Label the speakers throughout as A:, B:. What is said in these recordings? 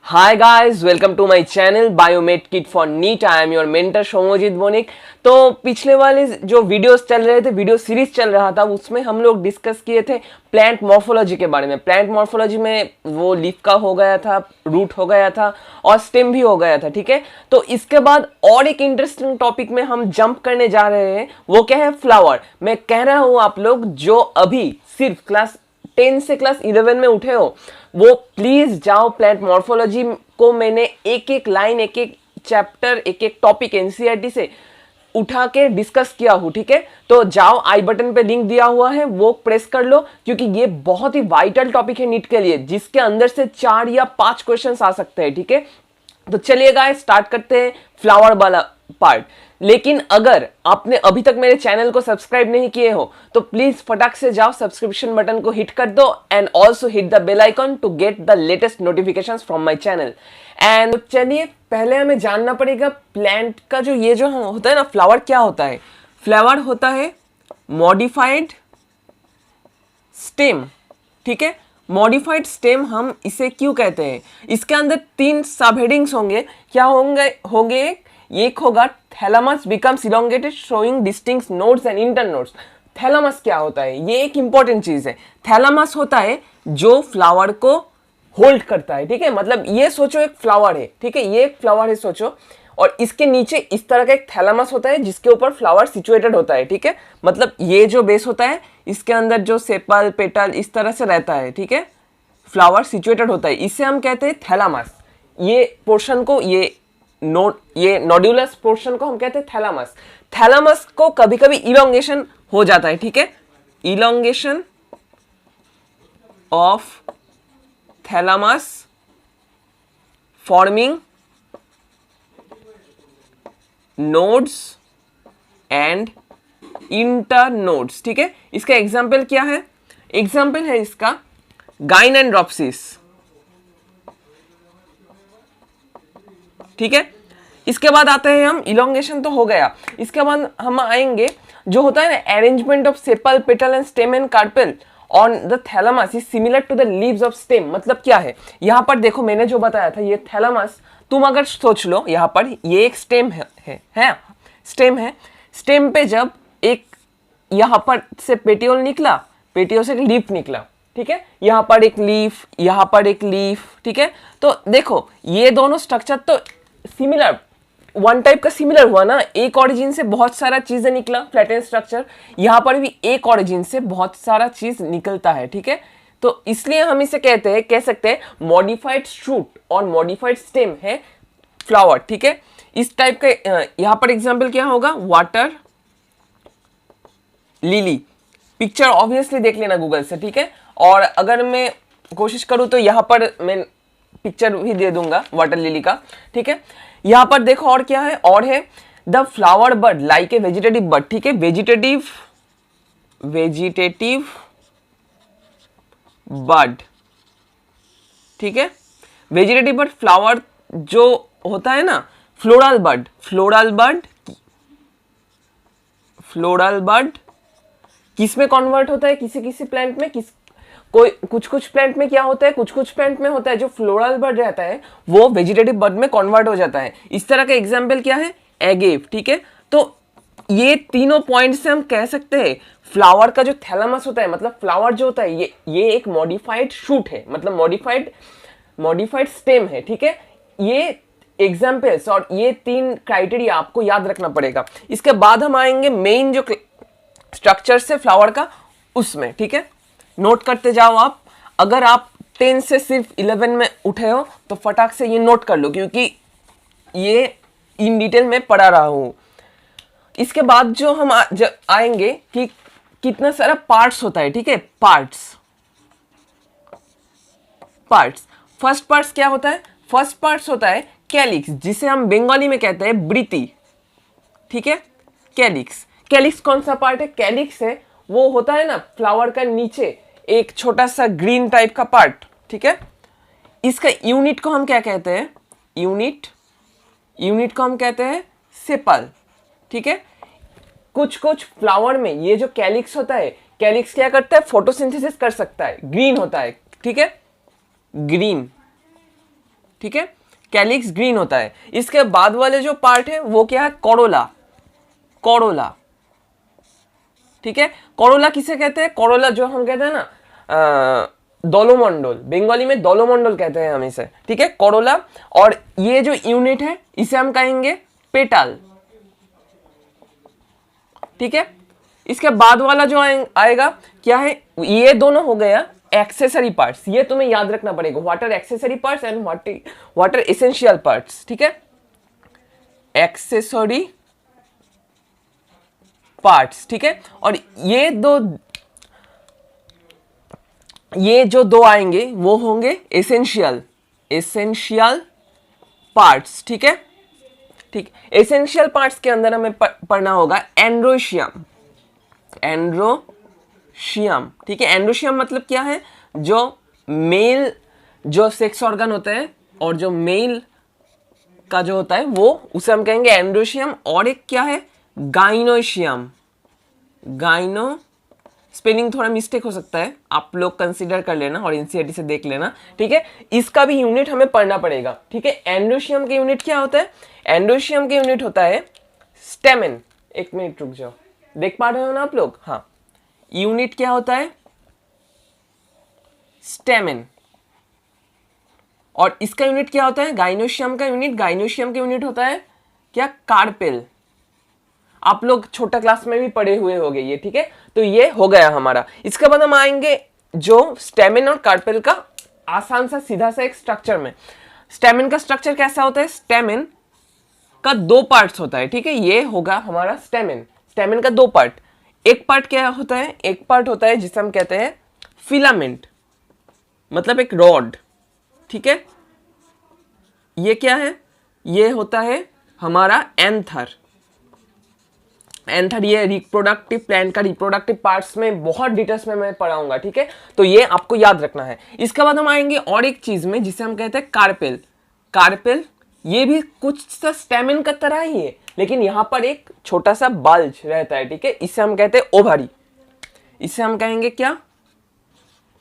A: Hi guys, welcome to my channel biomate kit for NEET. I am your mentor Somojit Bonik. तो पिछले वाले जो videos चल रहे थे, वीडियो सीरीज चल रहा था, उसमें हम लोग डिस्कस किए थे प्लांट मॉर्फोलॉजी के बारे में। प्लांट मॉर्फोलॉजी में वो लीफ का हो गया था, रूट हो गया था और स्टेम भी हो गया था। ठीक है, तो इसके बाद और एक इंटरेस्टिंग टॉपिक में हम जंप करने जा रहे हैं। वो क्या है? फ्लावर। मैं कह रहा हूं आप लोग जो अभी सिर्फ क्लास 10 से क्लास 11 में उठे हो, वो प्लीज जाओ प्लांट मॉर्फोलॉजी को। मैंने एक एक लाइन, एक एक चैप्टर, एक एक टॉपिक एनसीईआरटी से उठा के डिस्कस किया हूं। ठीक है, तो जाओ, आई बटन पे लिंक दिया हुआ है, वो प्रेस कर लो, क्योंकि ये बहुत ही वाइटल टॉपिक है नीट के लिए, जिसके अंदर से 4 या 5 क्वेश्चंस आ सकते हैं। ठीक है, तो चलिए गाइस स्टार्ट करते हैं फ्लावर वाला पार्ट। लेकिन अगर आपने अभी तक मेरे चैनल को सब्सक्राइब नहीं किए हो तो प्लीज फटाक से जाओ, सब्सक्रिप्शन बटन को हिट कर दो and also hit the bell icon to get the latest notifications from my channel. And चलिए, पहले हमें जानना पड़ेगा प्लांट का जो ये जो होता है ना, फ्लावर क्या होता है। फ्लावर होता है मॉडिफाइड स्टेम। ठीक है, मॉडिफाइड स्टेम हम इसे क्यों कहते हैं? इसके अंदर 3 सब हेडिंग्स होंगे। क्या होंगे? एक होगा thalamus becomes elongated showing distinct nodes and internodes. Thalamus क्या होता है? ये एक इंपॉर्टेंट चीज है। थैलामस होता है जो फ्लावर को होल्ड करता है। ठीक है, मतलब ये सोचो एक फ्लावर है। ठीक है, ये एक फ्लावर है सोचो, और इसके नीचे इस तरह का एक थैलामस होता है जिसके ऊपर फ्लावर सिचुएटेड होता है। ठीक है, मतलब ये जो बेस होता है, इसके अंदर जो सेपल पेटल इस तरह से रहता है। ठीक है, फ्लावर सिचुएटेड होता है, इसे हम कहते हैं थैलामस। ये पोर्शन को, ये नोड्यूलस पोर्शन को हम कहते हैं थैलामस। थैलामस को कभी कभी इलोंगेशन हो जाता है। ठीक है, elongation of thalamus forming nodes and internodes. ठीक है, इसका एग्जाम्पल क्या है? एग्जाम्पल है इसका गाइनेंड्रोप्सिस। ठीक है, इसके बाद आते हैं हम, इलोंगेशन तो हो गया, इसके बाद हम आएंगे जो होता है ना, arrangement of sepal petal and stem and carpel on the thalamus is similar to the leaves of stem. मतलब क्या है? यहां पर देखो, मैंने जो बताया था, ये थैलामस, तुम अगर सोच लो, यहां पर ये एक स्टेम है स्टेम है। स्टेम पे जब एक यहां पर से पेटियोल निकला, पेटियोल से एक लीफ निकला। ठीक है, यहां पर एक लीफ, यहां पर एक लीफ। ठीक है, तो देखो ये दोनों स्ट्रक्चर तो सिमिलर, वन टाइप का सिमिलर हुआ ना। एक ऑरिजिन से बहुत सारा चीजें निकला, फ्लैटेन स्ट्रक्चर। यहां पर भी एक ऑरिजिन से बहुत सारा चीज निकलता है। ठीक है, तो इसलिए हम इसे कह सकते हैं मॉडिफाइड शूट और मॉडिफाइड स्टेम है फ्लावर। ठीक है, इस टाइप का यहां पर एग्जांपल क्या होगा? Water lily. पिक्चर ऑब्वियसली देख लेना गूगल से। ठीक है, और अगर मैं कोशिश करूं तो यहां पर मैं पिक्चर भी दे दूंगा वाटर लिली का। ठीक है, यहां पर देखो और क्या है, और है the flower bird like a vegetative bird. ठीक है, वेजिटेटिव बर्ड। ठीक है, वेजिटेटिव बर्ड, फ्लावर जो होता है ना, फ्लोरल बर्ड किस में कन्वर्ट होता है? किसी किसी प्लांट में, कुछ प्लांट में क्या होता है, कुछ प्लांट में होता है जो फ्लोरल बर्ड रहता है वो वेजिटेटिव बर्ड में कन्वर्ट हो जाता है। इस तरह का एग्जांपल क्या है? एगेव। ठीक है, तो ये तीनों पॉइंट से हम कह सकते हैं फ्लावर का जो थैलामस होता है, मतलब फ्लावर जो होता है, ये एक मॉडिफाइड शूट है, मतलब मॉडिफाइड स्टेम है। ठीक है, ये एग्जाम्पल्स और ये 3 क्राइटेरिया आपको याद रखना पड़ेगा। इसके बाद हम आएंगे मेन जो स्ट्रक्चर से फ्लावर का, उसमें। ठीक है, नोट करते जाओ आप। अगर आप 10 से सिर्फ 11 में उठे हो तो फटाक से ये नोट कर लो, क्योंकि ये इन डिटेल में पढ़ा रहा हूं। इसके बाद जो हम आएंगे कि कितना सारा पार्ट्स होता है। ठीक है, पार्ट्स। फर्स्ट पार्ट्स क्या होता है? फर्स्ट पार्ट्स होता है कैलिक्स, जिसे हम बंगाली में कहते हैं ब्रीति। ठीक है, कैलिक्स कौन सा पार्ट है? कैलिक्स है वो होता है ना फ्लावर का नीचे एक छोटा सा ग्रीन टाइप का पार्ट। ठीक है, इसका यूनिट को हम क्या कहते हैं? यूनिट को हम कहते हैं सेपल। ठीक है, कुछ फ्लावर में ये जो कैलिक्स होता है, कैलिक्स क्या करता है? फोटोसिंथेसिस कर सकता है, ग्रीन होता है। ठीक है, ग्रीन। ठीक है, कैलिक्स ग्रीन होता है। इसके बाद वाले जो पार्ट है वो क्या है, कोरोला, कोरोला, ठीक है। कोरोला किसे कहते हैं, कोरोला जो हम कहते हैं ना दोलोमंडल, बंगाली में दोलोमंडल कहते हैं हम इसे, ठीक है, कोरोला। और ये जो यूनिट है इसे हम कहेंगे पेटल, ठीक है। इसके बाद वाला जो आएगा क्या है, ये दोनों हो गया एक्सेसरी पार्ट्स, ये तुम्हें याद रखना पड़ेगा, what are accessory parts and what are essential parts, ठीक है। एक्सेसरी पार्ट्स, ठीक है। और ये जो दो आएंगे वो होंगे एसेंशियल पार्ट्स, ठीक है, ठीक। एसेंशियल पार्ट्स के अंदर हमें पढ़ना होगा एंड्रोशियम, एंड्रोशियम, ठीक है। एंड्रोशियम मतलब क्या है, जो मेल जो सेक्स ऑर्गन होता है और जो मेल का जो होता है वो, उसे हम कहेंगे एंड्रोशियम। और एक क्या है, गाइनोशियम, गाइनो स्पेलिंग थोड़ा मिस्टेक हो सकता है, आप लोग कंसीडर कर लेना और एनसीईआरटी से देख लेना, ठीक है। इसका भी यूनिट हमें पढ़ना पड़ेगा, ठीक है। एंड्रोशियम के यूनिट क्या होता है, एंड्रोशियम के यूनिट होता है स्टेमेन। एक मिनट रुक जाओ, देख पा रहे हो ना आप लोग, हाँ। यूनिट क्या होता है, स्टेमेन। और इसका यूनिट क्या होता है, गाइनोशियम का यूनिट, गाइनोशियम का यूनिट होता है क्या, कार्पेल। आप लोग छोटा क्लास में भी पढ़े हुए होंगे ये, ठीक है। तो ये हो गया हमारा। इसके बाद हम आएंगे जो स्टेमेन और कार्पेल का आसान सा सीधा सा एक स्ट्रक्चर में। स्टेमेन का स्ट्रक्चर कैसा होता है, स्टेमेन का दो पार्ट्स होता है, ठीक है। ये होगा हमारा स्टेमेन, स्टेमेन का दो पार्ट। एक पार्ट क्या होता है, एक पार्ट होता है जिसे हम कहते हैं फिलामेंट, मतलब एक रॉड, ठीक है। ये क्या है, ये होता है हमारा एंथर। एंथर ये रिप्रोडक्टिव प्लांट का रिप्रोडक्टिव पार्ट्स में बहुत डिटेल्स में मैं पढ़ाऊंगा, ठीक है। तो ये आपको याद रखना है। इसके बाद हम आएंगे और एक चीज में जिसे हम कहते हैं कार्पेल। कार्पेल ये भी कुछ सा स्टेमेन का तरह ही है, लेकिन यहां पर एक छोटा सा बल्ज रहता है, ठीक है। इसे हम कहते हैं ओवरी, इसे हम कहेंगे क्या,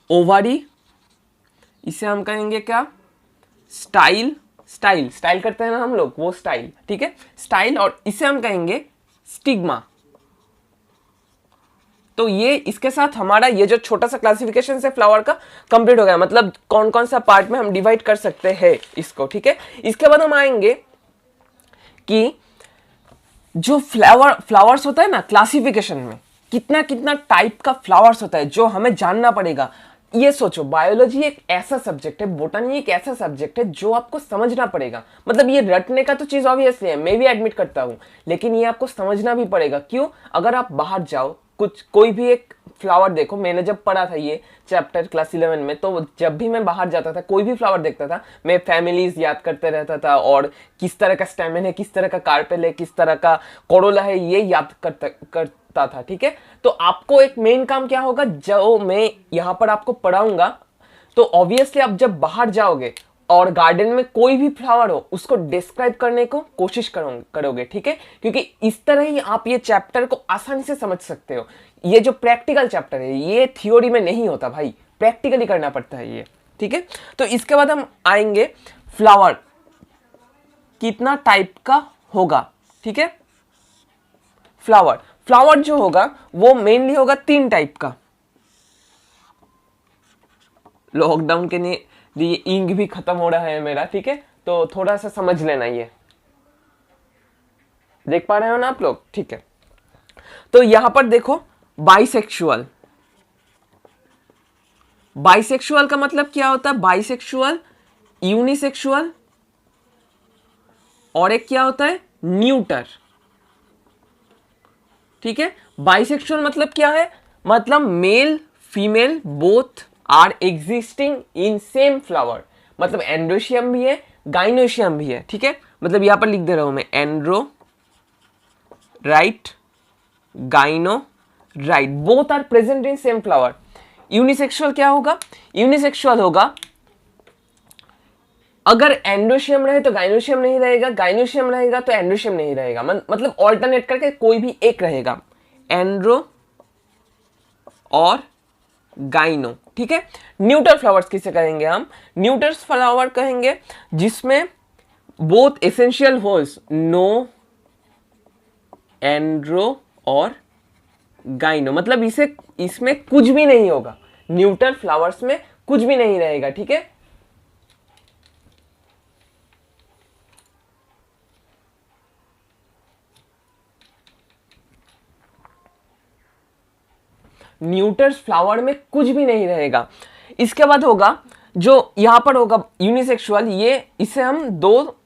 A: ओवरी। इसे हम कहेंगे क्या, स्टाइल, स्टाइल, स्टाइल करते हैं ना हम लोग, वो स्टाइल, ठीक है, स्टाइल। और इसे हम कहेंगे स्टिग्मा। तो ये इसके साथ हमारा ये जो छोटा सा क्लासिफिकेशन से फ्लावर का कंप्लीट हो गया, मतलब कौन कौन सा पार्ट में हम डिवाइड कर सकते हैं इसको, ठीक है। इसके बाद हम आएंगे कि जो फ्लावर्स होता है ना, क्लासिफिकेशन में कितना कितना टाइप का फ्लावर्स होता है जो हमें जानना पड़ेगा। ये सोचो, बायोलॉजी एक ऐसा सब्जेक्ट है, बोटनी एक ऐसा सब्जेक्ट है जो आपको समझना पड़ेगा। मतलब ये रटने का तो चीज ऑब्वियसली है, मैं भी एडमिट करता हूं, लेकिन ये आपको समझना भी पड़ेगा। क्यों, अगर आप बाहर जाओ, कोई भी एक फ्लावर देखो, मैंने जब पढ़ा था ये चैप्टर क्लास 11 में, तो जब भी मैं बाहर जाता था, कोई भी फ्लावर देखता था, मैं फैमिलीज याद करते रहता था, और किस तरह का स्टेमेन है, किस तरह का कार्पेल है, किस तरह का कोरोला है, ये याद करता था, ठीक है। तो आपको एक मेन काम क्या होगा, जो मैं यहाँ पर आपको पढ़ाऊंगा, तो ऑब्वियसली आप जब बाहर जाओगे और गार्डन में कोई भी फ्लावर हो, उसको डिस्क्राइब करने को कोशिश करोगे, ठीक है। क्योंकि इस तरह ही आप ये चैप्टर को आसानी से समझ सकते हो। ये जो प्रैक्टिकल चैप्टर है, ये थ्योरी में नहीं होता भाई, प्रैक्टिकली करना पड़ता है ये, ठीक है। तो इसके बाद हम आएंगे फ्लावर कितना टाइप का होगा, ठीक है। फ्लावर जो होगा वो मेनली होगा 3 टाइप का। लॉकडाउन के लिए इंक भी खत्म हो रहा है मेरा, ठीक है, तो थोड़ा सा समझ लेना, ये देख पा रहे हो ना आप लोग, ठीक है। तो यहां पर देखो, बाइसेक्सुअल, बाइसेक्सुअल का मतलब क्या होता है, बाइसेक्सुअल, यूनिसेक्सुअल, और एक क्या होता है, न्यूटर, ठीक है। बाइसेक्सुअल मतलब क्या है, मतलब male female both are existing in same flower, मतलब एंड्रोशियम भी है, गाइनोशियम भी है, ठीक है। मतलब यहां पर लिख दे रहा हूं मैं, andro right, gyno right, both are present in same flower. Unisexual क्या होगा, यूनिसेक्सुअल होगा अगर एंड्रोशियम रहे तो गाइनोशियम नहीं रहेगा, गाइनोशियम रहेगा तो एंड्रोशियम नहीं रहेगा, मतलब ऑल्टरनेट करके कोई भी एक रहेगा, एंड्रो और गाइनो, ठीक है। न्यूटर फ्लावर्स किसे कहेंगे हम? न्यूटर्स फ्लावर कहेंगे जिसमें both essential whorls no, andro और गाइनो, मतलब इसे इसमें कुछ भी नहीं होगा, न्यूटर फ्लावर्स में कुछ भी नहीं रहेगा, ठीक है। न्यूटर्स फ्लावर में कुछ भी नहीं रहेगा। इसके बाद होगा जो यहां पर होगा यूनिसेक्सुअल, ये इसे हम दो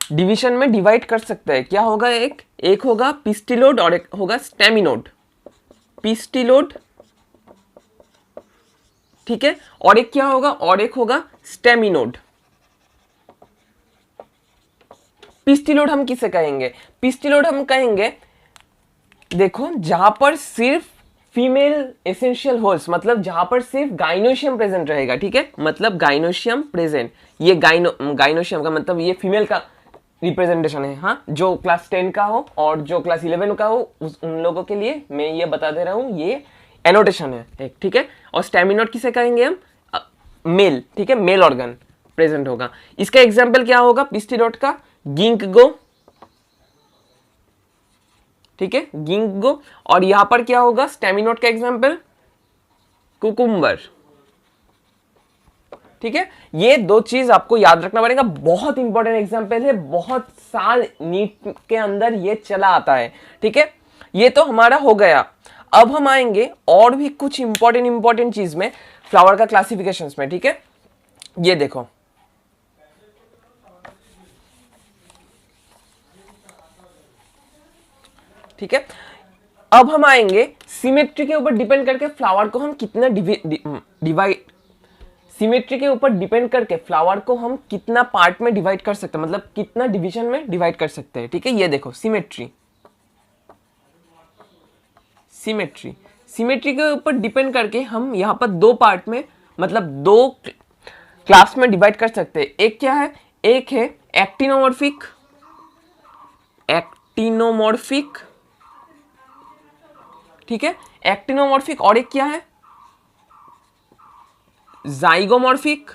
A: डिवीजन में डिवाइड कर सकते हैं। क्या होगा? एक होगा पिस्टिलोड और एक होगा स्टेमिनोड। पिस्टिलोड, ठीक है, और एक क्या होगा? और एक होगा स्टेमिनोड। पिस्टिलोड हम किसे कहेंगे? पिस्टिलोड हम कहेंगे, देखो, जहां पर सिर्फ फीमेल एसेंशियल होल्स, मतलब जहां पर सिर्फ गाइनोशियम प्रेजेंट रहेगा, ठीक है, मतलब गाइनोशियम प्रेजेंट, ये गाइनोशियम का मतलब ये फीमेल का रिप्रेजेंटेशन है, हाँ, जो क्लास 10 का हो और जो क्लास 11 का हो उन लोगों के लिए मैं ये बता दे रहा हूँ, ये एनोटेशन है एक, ठीक है। और स्टेमिनोड किसे कहेंगे हम? मेल, ठीक है, मेल ऑर्गन प्रेजेंट होगा। इसका एग्जाम्पल क्या होगा पिस्टिलोड का? गिंकगो, ठीक है, गिंकगो। और यहां पर क्या होगा स्टेमिनोड का एग्जाम्पल? कुकुम्बर, ठीक है। ये दो चीज आपको याद रखना पड़ेगा, बहुत इंपॉर्टेंट एग्जाम्पल है, बहुत साल नीट के अंदर ये चला आता है, ठीक है। ये तो हमारा हो गया। अब हम आएंगे और भी कुछ इंपॉर्टेंट चीज में, फ्लावर का क्लासिफिकेशंस में, ठीक है। ये देखो, ठीक है। अब हम आएंगे सिमेट्री के ऊपर डिपेंड करके फ्लावर को हम कितना डिवाइड, सिमेट्री के ऊपर डिपेंड करके फ्लावर को हम कितना पार्ट में डिवाइड कर सकते हैं, मतलब कितना डिवीजन में डिवाइड कर सकते हैं, ठीक है। ये देखो सिमेट्री, सिमेट्री, सिमेट्री के ऊपर डिपेंड करके हम यहां पर दो पार्ट में, मतलब दो क्लास में डिवाइड कर सकते हैं। एक क्या है? एक है एक्टिनोमॉर्फिक, एक्टिनोमॉर्फिक, ठीक है, एक्टिनोमॉर्फिक। और एक क्या है? जाइगोमॉर्फिक,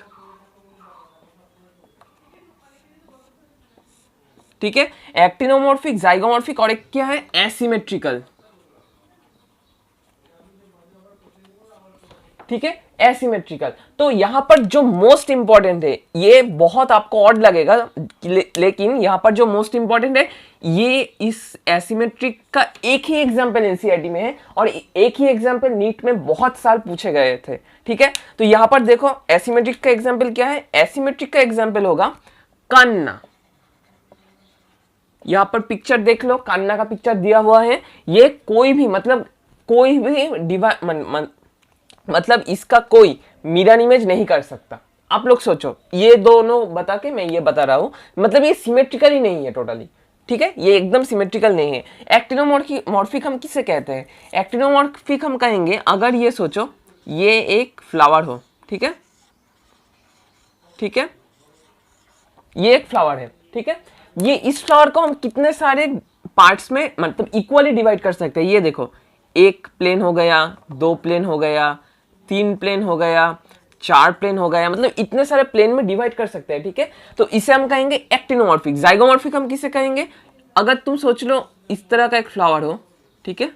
A: ठीक है, एक्टिनोमॉर्फिक, जाइगोमॉर्फिक। और एक क्या है? एसिमेट्रिकल, ठीक है, एसिमेट्रिकल। तो यहां पर जो मोस्ट इंपॉर्टेंट है, ये बहुत आपको ऑड लगेगा, लेकिन यहां पर जो मोस्ट इंपॉर्टेंट है, ये इस एसिमेट्रिक का एक ही एग्जांपल एनसीईआरटी में है और एक ही एग्जांपल नीट में बहुत साल पूछे गए थे, ठीक है। तो यहां पर देखो एसिमेट्रिक का एग्जांपल क्या है? एसिमेट्रिक का एग्जांपल होगा कान्ना। यहां पर पिक्चर देख लो, कान्ना का पिक्चर दिया हुआ है। ये कोई भी, मतलब कोई भी मतलब इसका कोई मिरर इमेज नहीं कर सकता। आप लोग सोचो, ये दोनों बता के मैं ये बता रहा हूं, मतलब ये सिमेट्रिकल ही नहीं है टोटली, ठीक है, ये एकदम सिमेट्रिकल नहीं है। एक्टिनोमॉर्फिक हम किसे कहते हैं? एक्टिनोमॉर्फिक हम कहेंगे, अगर ये सोचो ये एक फ्लावर हो, ठीक है, ठीक है, ये एक फ्लावर है, ठीक है, ये इस फ्लावर को हम कितने सारे पार्ट्स में मतलब इक्वली डिवाइड कर सकते हैं। ये देखो, एक प्लेन हो गया, दो प्लेन हो गया, तीन प्लेन हो गया, चार प्लेन हो गया, मतलब इतने सारे प्लेन में डिवाइड कर सकते हैं, ठीक है। तो इसे हम कहेंगे एक्टिनोमॉर्फिक। जाइगोमॉर्फिक हम किसे कहेंगे? अगर तुम सोच लो इस तरह का एक फ्लावर हो, ठीक है,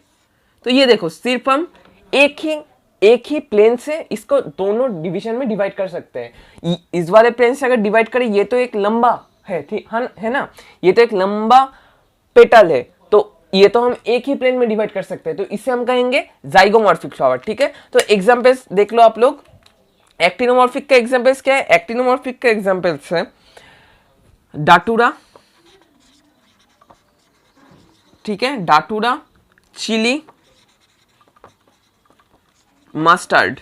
A: तो ये देखो सिर्फ हम एक ही प्लेन से इसको दोनों डिवीजन में डिवाइड कर सकते हैं। इस वाले प्लेन से अगर डिवाइड करें, ये तो एक लंबा है, ठीक है ना, ये तो एक लंबा पेटल है, तो ये तो हम एक ही प्लेन में डिवाइड कर सकते हैं, तो इसे हम कहेंगे जाइगोमॉर्फिक फ्लावर, ठीक है। तो एग्जांपल्स देख लो आप लोग। एक्टिनोमॉर्फिक का एग्जांपल्स क्या है? एक्टिनोमॉर्फिक का एग्जांपल्स है डाटूरा, ठीक है, डाटूरा, चिली, मस्टर्ड,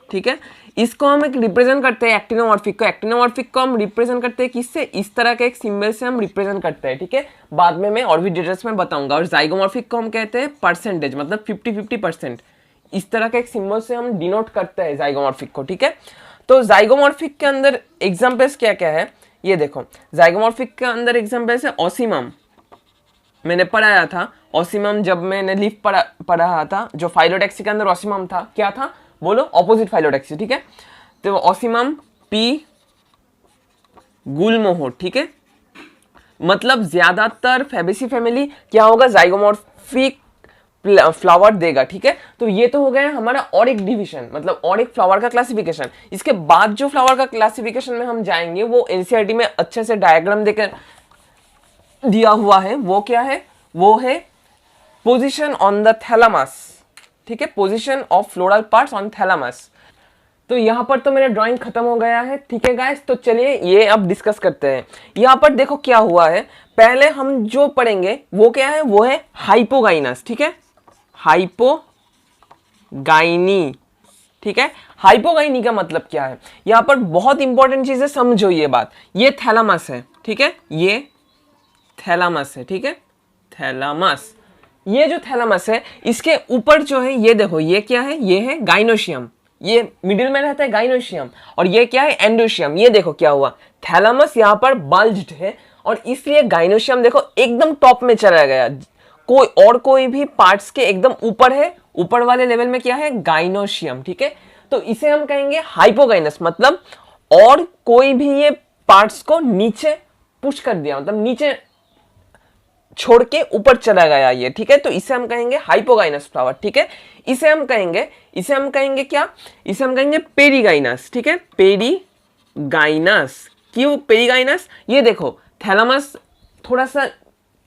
A: ठीक है। इसको हम एक रिप्रेजेंट करते हैं एक्टिनोमॉर्फिक को हम रिप्रेजेंट करते हैं किससे? इस तरह के एक सिंबल से हम रिप्रेजेंट करते हैं, ठीक है, बाद में मैं और भी डिटेल्स में बताऊंगा। और जाइगोमॉर्फिक को हम कहते हैं परसेंटेज, मतलब 50-50%, इस तरह के एक सिंबल से हम डिनोट करते हैं जाइगोमॉर्फिक को, ठीक है। तो जाइगोमॉर्फिक के अंदर एग्जाम्पल्स क्या क्या है? ये देखो, जाइगोमॉर्फिक के अंदर एग्जाम्पल्स है ऑसिमम, मैंने पढ़ाया था ऑसिमम, जब मैंने लीफ पढ़ा था, जो फाइलोटैक्सी के अंदर ऑसिमम था, क्या था? बोलो ऑपोजिट फाइलोटैक्सी, ठीक है। तो ऑसिमम पी गुलमोहर, ठीक है, मतलब ज्यादातर फैबेसी फैमिली क्या होगा, जाइगोमॉर्फिक फ्लावर देगा, ठीक है। तो ये तो हो गया हमारा और एक डिवीजन, मतलब और एक फ्लावर का क्लासिफिकेशन। इसके बाद जो फ्लावर का क्लासिफिकेशन में हम जाएंगे वो एनसीईआरटी में अच्छे से डायग्राम देकर दिया हुआ है। वो क्या है, वो है पोजीशन ऑन द थैलामस, ठीक है, position of floral parts on thalamus. तो यहां पर तो मेरा ड्राइंग खत्म हो गया है, ठीक है गाइस। तो चलिए ये अब डिस्कस करते हैं। यहां पर देखो क्या हुआ है, पहले हम जो पढ़ेंगे वो क्या है, वो है हाइपोगाइनस, ठीक है, हाइपोगाइनी, ठीक है। हाइपोगाइनी का मतलब क्या है, यहां पर बहुत इंपॉर्टेंट चीज है, समझो ये बात। ये थैलामस है, ठीक है, ये थैलामस है, ठीक है, थैलामस। ये जो थैलामस है इसके ऊपर जो है ये देखो, ये क्या है, ये है गाइनोशियम, ये मिडिल में रहता है गाइनोशियम, और ये क्या है, एंडोशियम। ये देखो क्या हुआ, थैलामस यहाँ पर बल्ज्ड है और इसलिए गाइनोशियम देखो एकदम टॉप में चला गया। कोई भी पार्ट्स के एकदम ऊपर है, ऊपर वाले लेवल में क्या है, गाइनोशियम, ठीक है। तो इसे हम कहेंगे हाइपोगाइनस, मतलब और कोई भी ये पार्ट्स को नीचे पुश कर दिया, मतलब नीचे छोड़ के ऊपर चला गया ये, ठीक है। तो इसे हम कहेंगे हाइपोगाइनस फ्लावर, ठीक है। इसे हम कहेंगे क्या, इसे हम कहेंगे पेरीगाइनस, ठीक है, पेरीगाइनस। क्यों पेरीगाइनस, ये देखो थैलामस थोड़ा सा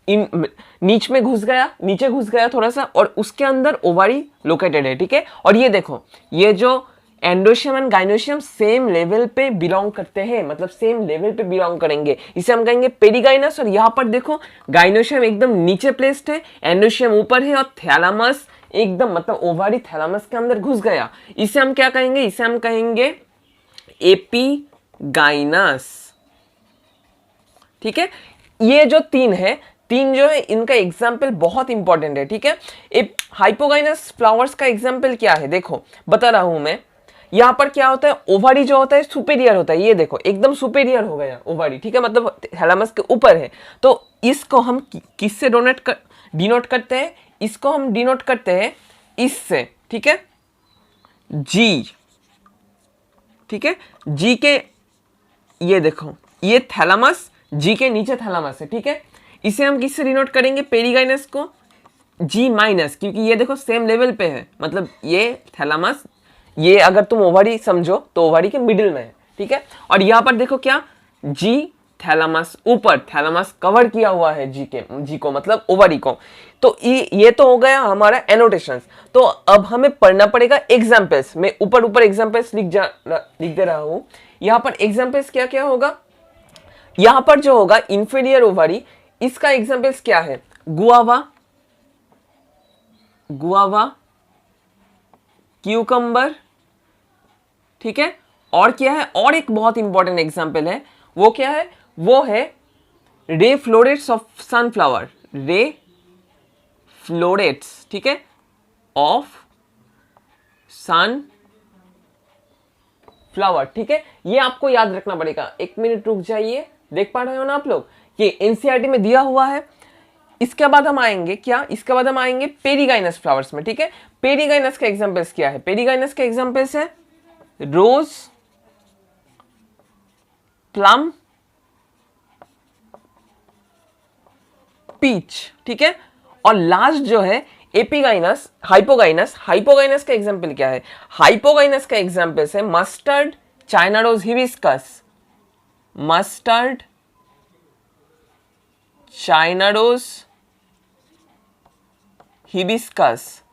A: नीचे घुस गया थोड़ा सा, और उसके अंदर ओवारी लोकेटेड है, ठीक है। और ये देखो, ये जो androecium and gynoecium same level पे बिलोंग करते हैं, मतलब सेम लेवल पे बिलोंग करेंगे, इसे हम कहेंगे पेरीगाइनस। और यहाँ पर देखो गाइनोशियम एकदम नीचे प्लेस्ड है, एंडोशियम ऊपर है, और थैलामस एकदम मतलब ओवारी थैलामस के अंदर घुस गया। इसे हम क्या कहेंगे, इसे हम कहेंगे एपीगाइनस, ठीक है। ये जो तीन जो है इनका एग्जाम्पल बहुत इंपॉर्टेंट है, ठीक है। हाइपोगाइनस फ्लावर्स का एग्जाम्पल क्या है, देखो बता रहा हूं मैं। यहां पर क्या होता है, ओवारी जो होता है सुपेरियर होता है, ये देखो एकदम सुपेरियर हो गया ओवारी, ठीक है, मतलब थैलामस के ऊपर है। तो इसको हम किससे डिनोट करते हैं, इसको हम डिनोट करते हैं इससे, ठीक है, जी, ठीक है, जी के, ये देखो ये थैलामस, जी के नीचे थैलामस है, ठीक है। इसे हम किससे डिनोट करेंगे, पेरीगाइनस को जी माइनस, क्योंकि ये देखो सेम लेवल पे है, मतलब ये थैलामस, ये अगर तुम ओवारी समझो तो ओवारी के मिडिल में है, ठीक है। और यहां पर देखो क्या, जी थैलामस ऊपर, थैलामस कवर किया हुआ है जी को मतलब ओवारी को। तो ये तो हो गया हमारा एनोटेशंस। तो अब हमें पढ़ना पड़ेगा एग्जाम्पल्स। मैं ऊपर एग्जाम्पल्स लिख दे रहा हूं। यहां पर एग्जाम्पल्स क्या क्या होगा, यहां पर जो होगा इंफीरियर ओवारी, इसका एग्जाम्पल्स क्या है, गुआवा, क्यूकम्बर, ठीक है। और क्या है, और एक बहुत इंपॉर्टेंट एग्जाम्पल है, वो क्या है, वो है ray florets of sunflower, ray florets, ठीक है, ऑफ सन फ्लावर, ठीक है। ये आपको याद रखना पड़ेगा। एक मिनट रुक जाइए, देख पा रहे हो ना आप लोग, ये एनसीईआरटी में दिया हुआ है। इसके बाद हम आएंगे क्या, इसके बाद हम आएंगे पेरीगाइनस फ्लावर्स में, ठीक है। पेरीगाइनस के एग्जांपल्स क्या है, पेरीगाइनस के एग्जांपल्स है रोज, प्लम, पीच, ठीक है। और लास्ट जो है एपीगाइनस, हाइपोगाइनस का एग्जांपल क्या है, हाइपोगाइनस का एग्जांपल्स है mustard, China rose, hibiscus, mustard, China rose, hibiscus.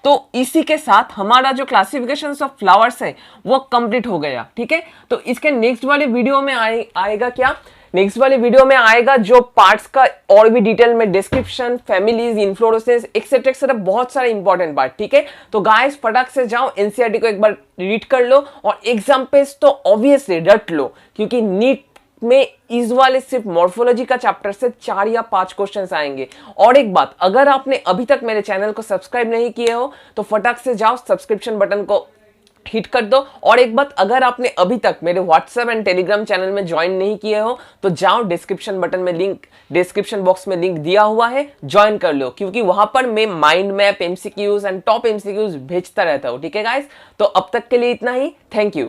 A: तो इसी के साथ हमारा जो क्लासिफिकेशन ऑफ फ्लावर्स है वो कंप्लीट हो गया, ठीक है। तो इसके नेक्स्ट वाले वीडियो में आएगा क्या, नेक्स्ट वाले वीडियो में आएगा जो पार्ट्स का और भी डिटेल में डिस्क्रिप्शन, फैमिलीज, इन्फ्लोरेसेंस एक्सेट्रा बहुत सारे इंपॉर्टेंट पार्ट, ठीक है। तो गाइस फटाक से जाओ एनसीईआरटी को एक बार रीड कर लो, और एग्जाम्पल्स तो ऑब्वियसली रट लो, क्योंकि नीट में इस वाले सिर्फ मॉर्फोलॉजी का चैप्टर से 4 या 5 क्वेश्चंस आएंगे। और एक बात, अगर आपने अभी तक मेरे चैनल को सब्सक्राइब नहीं किए हो तो फटाक से जाओ, सब्सक्रिप्शन बटन को हिट कर दो। और एक बात, अगर आपने अभी तक मेरे व्हाट्सएप एंड टेलीग्राम चैनल में ज्वाइन नहीं किए हो तो जाओ, डिस्क्रिप्शन बॉक्स में लिंक दिया हुआ है, ज्वाइन कर लो, क्योंकि वहां पर मैं mind map, MCQs and top MCQs भेजता रहता हूं। ठीक है गाइस, तो अब तक के लिए इतना ही। Thank you.